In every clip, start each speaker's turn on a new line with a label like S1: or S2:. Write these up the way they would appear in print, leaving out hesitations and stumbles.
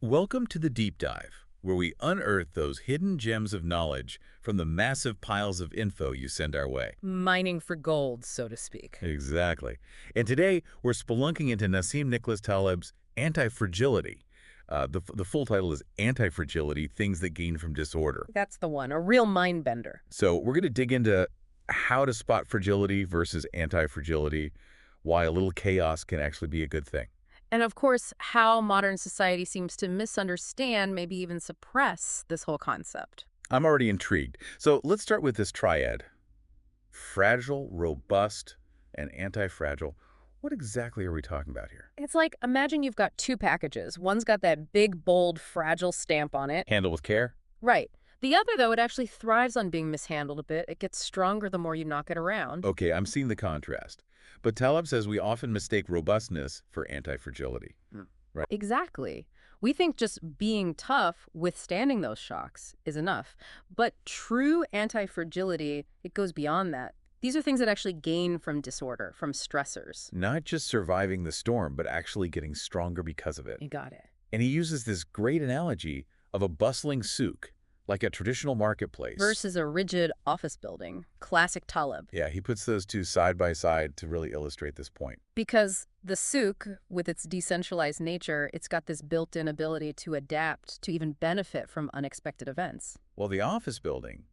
S1: Welcome to the Deep Dive, where we unearth those hidden gems of knowledge from the massive piles of info you send our way.
S2: Mining for gold, so to speak.
S1: Exactly. And today, we're spelunking into Nassim Taleb's Antifragility. The full title is Antifragility, Things That Gain from Disorder.
S2: That's the one, a real mind bender.
S1: So we're going to dig into how to spot fragility versus anti-fragility, why a little chaos can actually be a good thing.
S2: And of course, how modern society seems to misunderstand, maybe even suppress this whole concept.
S1: I'm already intrigued. So let's start with this triad. Fragile, robust, and anti-fragile. What exactly are we talking about here?
S2: It's like, imagine you've got two packages. One's got that big, bold, fragile stamp on it.
S1: Handle with care?
S2: Right. The other, though, it actually thrives on being mishandled a bit. It gets stronger the more you knock it around.
S1: Okay, I'm seeing the contrast. But Taleb says we often mistake robustness for anti-fragility. Right.
S2: Exactly. We think just being tough, withstanding those shocks, is enough. But true anti-fragility, it goes beyond that. These are things that actually gain from disorder, from stressors.
S1: Not just surviving the storm, but actually getting stronger because of it.
S2: You got it.
S1: And he uses this great analogy of a bustling souk, like a traditional marketplace.
S2: Versus a rigid office building. Classic Taleb.
S1: Yeah, he puts those two side by side to really illustrate this point.
S2: Because the souk, with its decentralized nature, it's got this built-in ability to adapt, to even benefit from unexpected events.
S1: While the office building,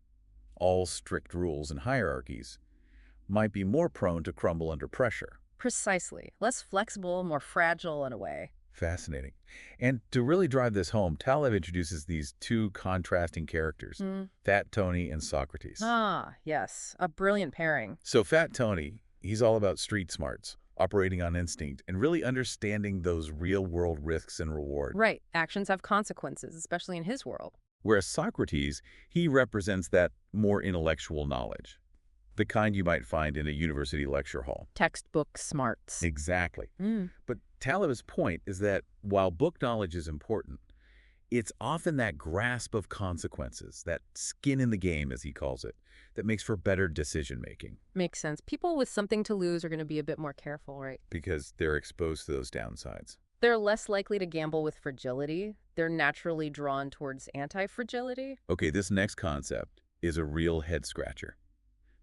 S1: all strict rules and hierarchies, might be more prone to crumble under pressure.
S2: Precisely. Less flexible, more fragile in a way.
S1: Fascinating. And to really drive this home, Taleb introduces these two contrasting characters, Fat Tony and Socrates.
S2: Ah, yes. A brilliant pairing.
S1: So Fat Tony, he's all about street smarts, operating on instinct, and really understanding those real-world risks and rewards.
S2: Right. Actions have consequences, especially in his world.
S1: Whereas Socrates, he represents that more intellectual knowledge, the kind you might find in a university lecture hall.
S2: Textbook smarts.
S1: Exactly.
S2: Mm.
S1: But Taleb's point is that while book knowledge is important, it's often that grasp of consequences, that skin in the game, as he calls it, that makes for better decision-making.
S2: Makes sense. People with something to lose are going to be a bit more careful, right?
S1: Because they're exposed to those downsides.
S2: They're less likely to gamble with fragility. They're naturally drawn towards anti-fragility.
S1: Okay, this next concept is a real head-scratcher.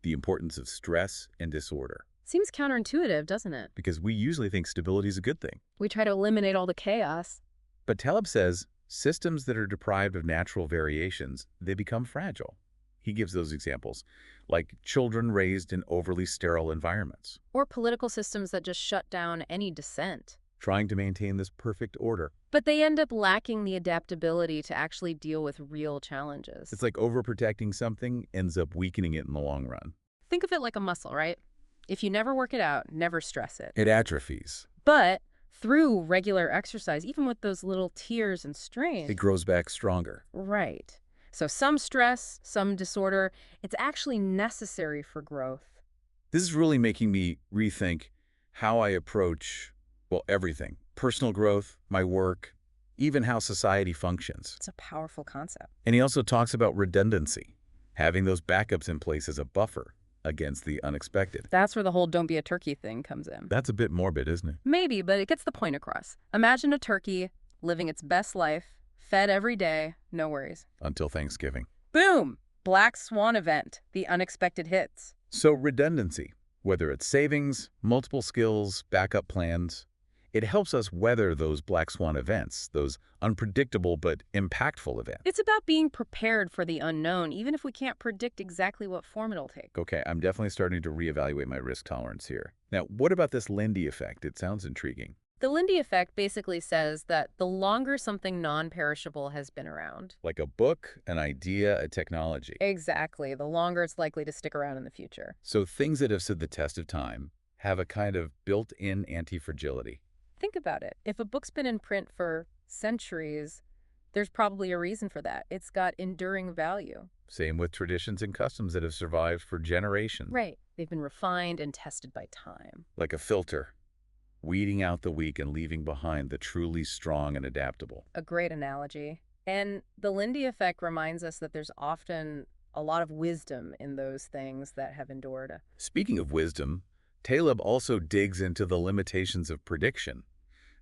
S1: The importance of stress and disorder.
S2: Seems counterintuitive, doesn't it?
S1: Because we usually think stability is a good thing.
S2: We try to eliminate all the chaos.
S1: But Taleb says systems that are deprived of natural variations, they become fragile. He gives those examples, like children raised in overly sterile environments,
S2: Or political systems that just shut down any dissent.
S1: trying to maintain this perfect order.
S2: But they end up lacking the adaptability to actually deal with real challenges.
S1: It's like overprotecting something ends up weakening it in the long run.
S2: Think of it like a muscle, right? If you never work it out, never stress it.
S1: It atrophies.
S2: But through regular exercise, even with those little tears and strains.
S1: It grows back stronger.
S2: Right. So some stress, some disorder, it's actually necessary for growth.
S1: This is really making me rethink how I approach, well, everything. Personal growth, my work, even how society functions.
S2: It's a powerful concept.
S1: And he also talks about redundancy, having those backups in place as a buffer against the unexpected.
S2: That's where the whole don't be a turkey thing comes in.
S1: That's a bit morbid, isn't it?
S2: Maybe, but it gets the point across. Imagine a turkey living its best life, fed every day, no worries.
S1: Until Thanksgiving.
S2: Boom! Black swan event. The unexpected hits.
S1: So redundancy, whether it's savings, multiple skills, backup plans, it helps us weather those black swan events, those unpredictable but impactful events.
S2: It's about being prepared for the unknown, even if we can't predict exactly what form it'll take.
S1: Okay, I'm definitely starting to reevaluate my risk tolerance here. Now, what about this Lindy effect? It sounds intriguing.
S2: The Lindy effect basically says that the longer something non-perishable has been around.
S1: Like a book, an idea, a technology.
S2: Exactly. The longer it's likely to stick around in the future.
S1: So things that have stood the test of time have a kind of built-in anti-fragility.
S2: Think about it. If a book's been in print for centuries, there's probably a reason for that. It's got enduring value.
S1: Same with traditions and customs that have survived for generations.
S2: Right. They've been refined and tested by time.
S1: Like a filter, weeding out the weak and leaving behind the truly strong and adaptable.
S2: A great analogy. And the Lindy effect reminds us that there's often a lot of wisdom in those things that have endured.
S1: Speaking of wisdom, Taleb also digs into the limitations of prediction.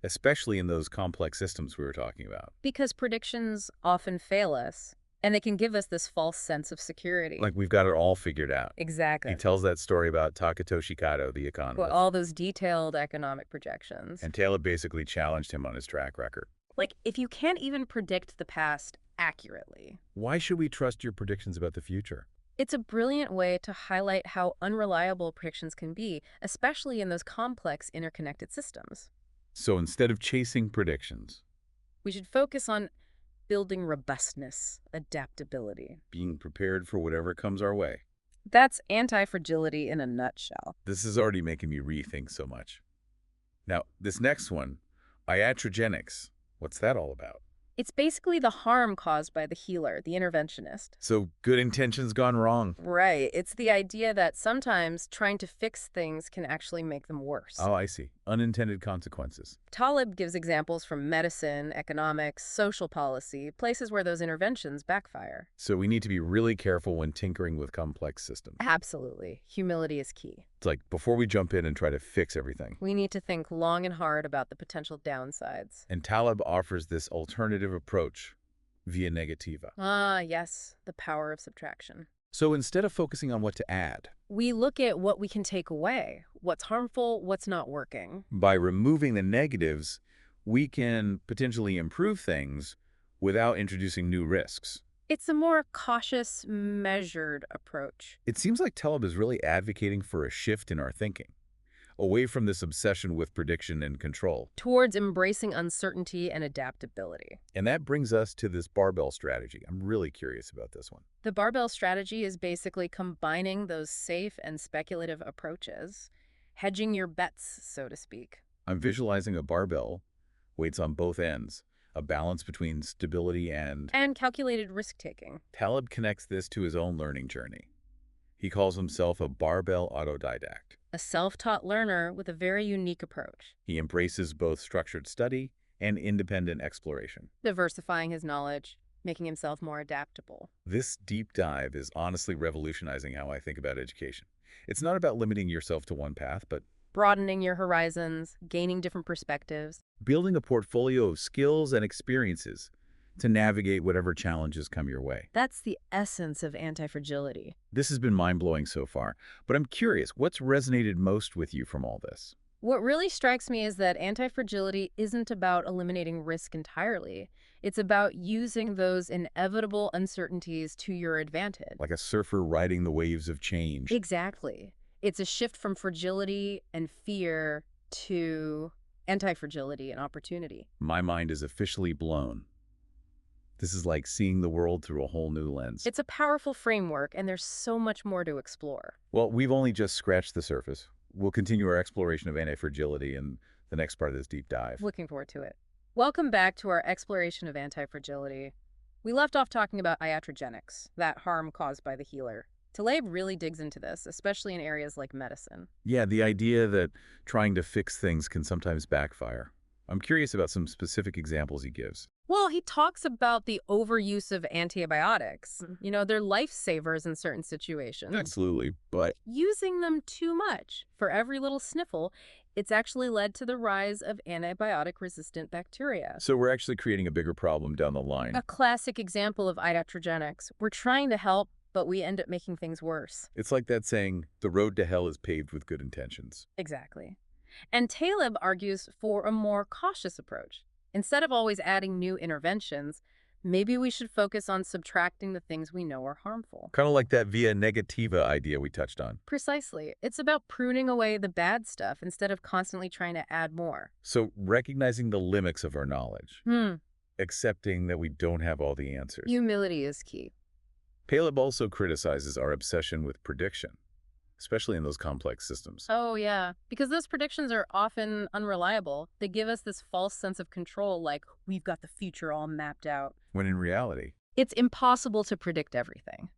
S1: especially in those complex systems we were talking about.
S2: Because predictions often fail us, and they can give us this false sense of security.
S1: Like we've got it all figured out. He
S2: Exactly.
S1: tells that story about Takatoshi Kato, the
S2: Well,
S1: economist,
S2: all those detailed economic projections.
S1: and Taleb basically challenged him on his track record.
S2: Like, if you can't even predict the past accurately,
S1: Why should we trust your predictions about the future?
S2: it's a brilliant way to highlight how unreliable predictions can be, especially in those complex interconnected systems.
S1: So instead of chasing predictions,
S2: We should focus on building robustness, adaptability.
S1: being prepared for whatever comes our way.
S2: That's anti-fragility in a nutshell.
S1: This is already making me rethink so much. Now, this next one, iatrogenics, what's that all about?
S2: It's basically the harm caused by the healer, the interventionist.
S1: So good intentions gone wrong.
S2: Right. It's the idea that sometimes trying to fix things can actually make them worse.
S1: Oh, I see. Unintended consequences.
S2: Taleb gives examples from medicine, economics, social policy, places where those interventions backfire.
S1: So we need to be really careful when tinkering with complex systems.
S2: Absolutely. Humility is key.
S1: It's like before we jump in and try to fix everything.
S2: We need to think long and hard about the potential downsides.
S1: And Taleb offers this alternative approach via negativa.
S2: Ah, yes, the power of subtraction.
S1: So instead of focusing on what to add,
S2: We look at what we can take away, what's harmful, what's not working.
S1: by removing the negatives, we can potentially improve things without introducing new risks.
S2: It's a more cautious, measured approach.
S1: It seems like Taleb is really advocating for a shift in our thinking, away from this obsession with prediction and control.
S2: Towards embracing uncertainty and adaptability.
S1: And that brings us to this barbell strategy. I'm really curious about this one.
S2: The barbell strategy is basically combining those safe and speculative approaches, hedging your bets, so to speak.
S1: I'm visualizing a barbell, weights on both ends, a balance between stability and...
S2: And calculated risk-taking.
S1: Taleb connects this to his own learning journey. He calls himself a barbell autodidact.
S2: A self-taught learner with a very unique approach,
S1: He embraces both structured study and independent exploration.
S2: diversifying his knowledge, making himself more adaptable.
S1: This deep dive is honestly revolutionizing how I think about education. It's not about limiting yourself to one path, but
S2: Broadening your horizons, gaining different perspectives.
S1: building a portfolio of skills and experiences to navigate whatever challenges come your way.
S2: That's the essence of anti-fragility.
S1: This has been mind-blowing so far, but I'm curious, what's resonated most with you from all this?
S2: What really strikes me is that anti-fragility isn't about eliminating risk entirely. It's about using those inevitable uncertainties to your advantage.
S1: Like a surfer riding the waves of change.
S2: Exactly. It's a shift from fragility and fear to anti-fragility and opportunity.
S1: My mind is officially blown. This is like seeing the world through a whole new lens.
S2: It's a powerful framework, and there's so much more to explore.
S1: Well, we've only just scratched the surface. We'll continue our exploration of anti-fragility in the next part of this deep dive.
S2: Looking forward to it. Welcome back to our exploration of anti-fragility. We left off talking about iatrogenics, that harm caused by the healer. Taleb really digs into this, especially in areas like medicine.
S1: Yeah, the idea that trying to fix things can sometimes backfire. I'm curious about some specific examples he gives.
S2: Well, he talks about the overuse of antibiotics. They're lifesavers in certain situations.
S1: Absolutely, but
S2: Using them too much for every little sniffle, it's actually led to the rise of antibiotic-resistant bacteria.
S1: so we're actually creating a bigger problem down the line.
S2: A classic example of iatrogenics. We're trying to help, but we end up making things worse.
S1: It's like that saying, the road to hell is paved with good intentions.
S2: Exactly. And Taleb argues for a more cautious approach. Instead of always adding new interventions, maybe we should focus on subtracting the things we know are harmful.
S1: Kind of like that via negativa idea we touched on.
S2: Precisely. It's about pruning away the bad stuff instead of constantly trying to add more.
S1: So recognizing the limits of our knowledge, accepting that we don't have all the answers.
S2: Humility is key.
S1: Taleb also criticizes our obsession with prediction, especially in those complex systems.
S2: Oh, yeah. Because those predictions are often unreliable. They give us this false sense of control, like we've got the future all mapped out.
S1: When in reality,
S2: It's impossible to predict everything,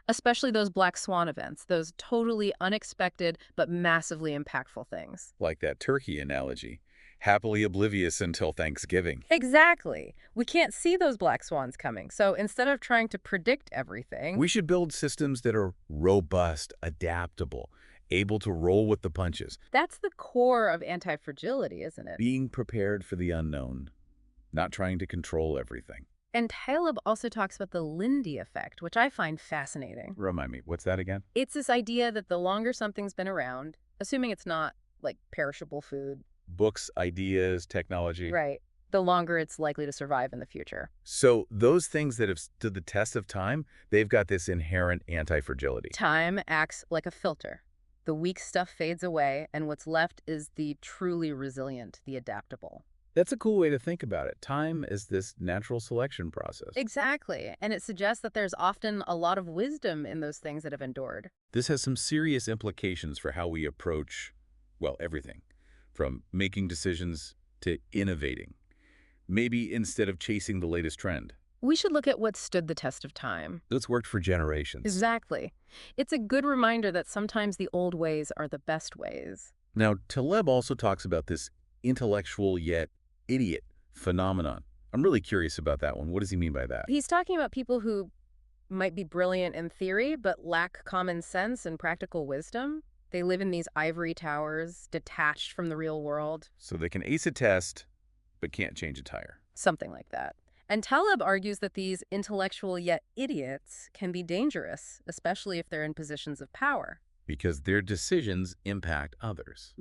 S2: especially those black swan events, those totally unexpected but massively impactful things.
S1: like that turkey analogy, happily oblivious until Thanksgiving.
S2: Exactly. We can't see those black swans coming. So instead of trying to predict everything,
S1: We should build systems that are robust, adaptable, able to roll with the punches,
S2: That's the core of anti-fragility, isn't it?
S1: being prepared for the unknown, not trying to control everything.
S2: And Taleb also talks about the Lindy effect, which I find fascinating.
S1: Remind me, what's that again?
S2: It's this idea that the longer something's been around, assuming it's not like perishable food,
S1: Books, ideas, technology.
S2: right, the longer it's likely to survive in the future.
S1: So those things that have stood the test of time, they've got this inherent anti-fragility.
S2: Time acts like a filter. The weak stuff fades away, and what's left is the truly resilient, the adaptable.
S1: That's a cool way to think about it. Time is this natural selection process.
S2: Exactly. And it suggests that there's often a lot of wisdom in those things that have endured.
S1: This has some serious implications for how we approach, well, everything, from making decisions to innovating. Maybe instead of chasing the latest trend.
S2: We should look at what stood the test of time.
S1: That's worked for generations.
S2: Exactly. It's a good reminder that sometimes the old ways are the best ways.
S1: Now, Taleb also talks about this intellectual yet idiot phenomenon. I'm really curious about that one. What does he mean by that?
S2: He's talking about people who might be brilliant in theory, but lack common sense and practical wisdom. They live in these ivory towers, detached from the real world.
S1: So they can ace a test, but can't change a tire.
S2: Something like that. And Taleb argues that these intellectual yet idiots can be dangerous, especially if they're in positions of power.
S1: Because their decisions impact others,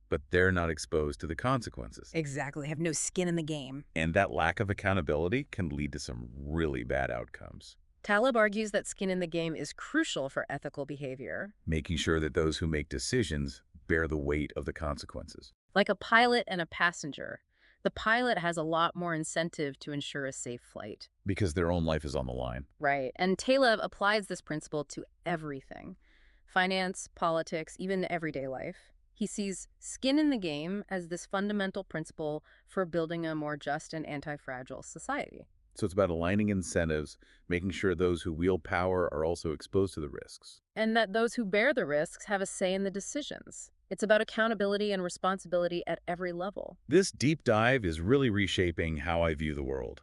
S1: but they're not exposed to the consequences.
S2: Exactly. Have no skin in the game.
S1: And that lack of accountability can lead to some really bad outcomes.
S2: Taleb argues that skin in the game is crucial for ethical behavior.
S1: Making sure that those who make decisions bear the weight of the consequences.
S2: Like a pilot and a passenger, the pilot has a lot more incentive to ensure a safe flight.
S1: Because their own life is on the line.
S2: Right. And Taleb applies this principle to everything. Finance, politics, even everyday life. He sees skin in the game as this fundamental principle for building a more just and anti-fragile society.
S1: So it's about aligning incentives, making sure those who wield power are also exposed to the risks.
S2: And that those who bear the risks have a say in the decisions. It's about accountability and responsibility at every level.
S1: This deep dive is really reshaping how I view the world.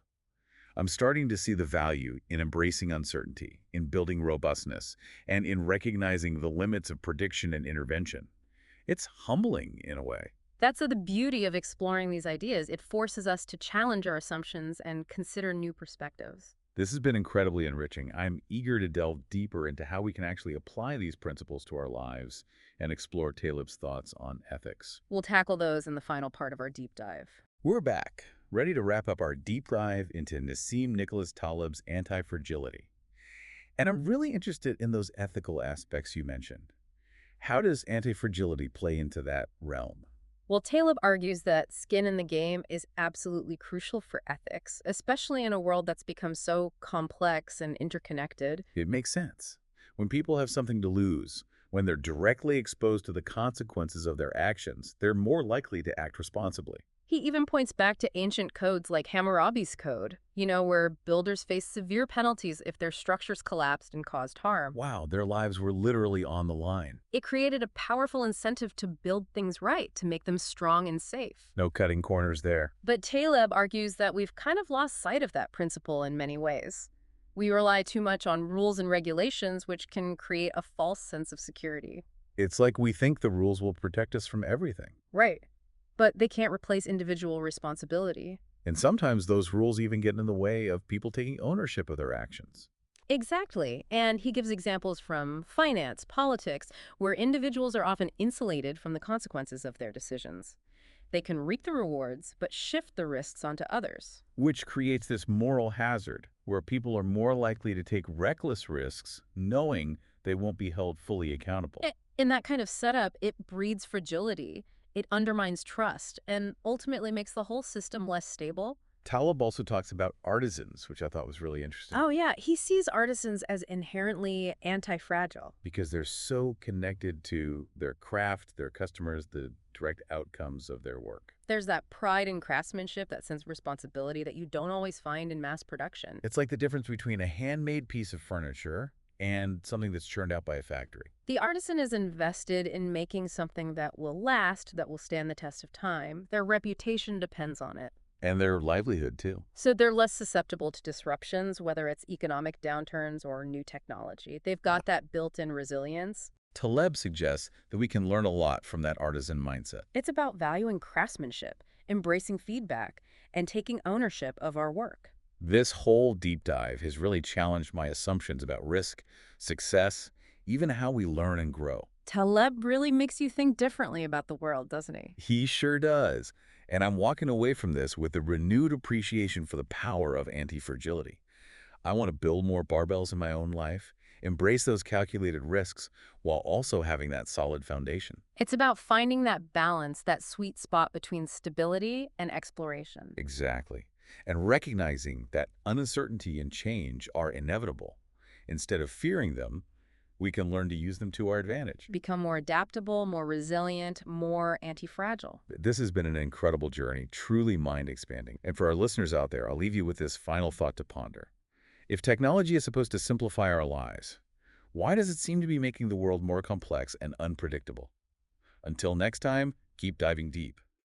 S1: I'm starting to see the value in embracing uncertainty, in building robustness, and in recognizing the limits of prediction and intervention. It's humbling in a way.
S2: That's the beauty of exploring these ideas. It forces us to challenge our assumptions and consider new perspectives.
S1: This has been incredibly enriching. I'm eager to delve deeper into how we can actually apply these principles to our lives and explore Taleb's thoughts on ethics.
S2: We'll tackle those in the final part of our deep dive.
S1: We're back, ready to wrap up our deep dive into Nassim Nicholas Taleb's anti-fragility. And I'm really interested in those ethical aspects you mentioned. How does anti-fragility play into that realm?
S2: Well, Taleb argues that skin in the game is absolutely crucial for ethics, especially in a world that's become so complex and interconnected.
S1: It makes sense. When people have something to lose, when they're directly exposed to the consequences of their actions, they're more likely to act responsibly.
S2: He even points back to ancient codes like Hammurabi's code, where builders faced severe penalties if their structures collapsed and caused harm.
S1: Wow, their lives were literally on the line.
S2: It created a powerful incentive to build things right, to make them strong and safe.
S1: No cutting corners there.
S2: But Taleb argues that we've kind of lost sight of that principle in many ways. We rely too much on rules and regulations, which can create a false sense of security.
S1: It's like we think the rules will protect us from everything.
S2: Right. But they can't replace individual responsibility.
S1: And sometimes those rules even get in the way of people taking ownership of their actions.
S2: Exactly. And he gives examples from finance, politics, where individuals are often insulated from the consequences of their decisions. They can reap the rewards, but shift the risks onto others.
S1: Which creates this moral hazard, where people are more likely to take reckless risks, knowing they won't be held fully accountable.
S2: In that kind of setup, it breeds fragility. It undermines trust and ultimately makes the whole system less stable.
S1: Taleb also talks about artisans, which I thought was really interesting.
S2: Oh, yeah. He sees artisans as inherently anti-fragile.
S1: Because they're so connected to their craft, their customers, the direct outcomes of their work.
S2: There's that pride in craftsmanship, that sense of responsibility that you don't always find in mass production.
S1: It's like the difference between a handmade piece of furniture and something that's churned out by a factory.
S2: The artisan is invested in making something that will last, that will stand the test of time. Their reputation depends on it.
S1: And their livelihood, too.
S2: So they're less susceptible to disruptions, whether it's economic downturns or new technology. They've got that built-in resilience.
S1: Taleb suggests that we can learn a lot from that artisan mindset.
S2: It's about valuing craftsmanship, embracing feedback, and taking ownership of our work.
S1: This whole deep dive has really challenged my assumptions about risk, success, even how we learn and grow.
S2: Taleb really makes you think differently about the world, doesn't he?
S1: He sure does. And I'm walking away from this with a renewed appreciation for the power of anti-fragility. I want to build more barbells in my own life, embrace those calculated risks, while also having that solid foundation.
S2: It's about finding that balance, that sweet spot between stability and exploration.
S1: Exactly. And recognizing that uncertainty and change are inevitable. Instead of fearing them, we can learn to use them to our advantage.
S2: Become more adaptable, more resilient, more anti-fragile.
S1: This has been an incredible journey, truly mind-expanding. And for our listeners out there, I'll leave you with this final thought to ponder. If technology is supposed to simplify our lives, why does it seem to be making the world more complex and unpredictable? Until next time, keep diving deep.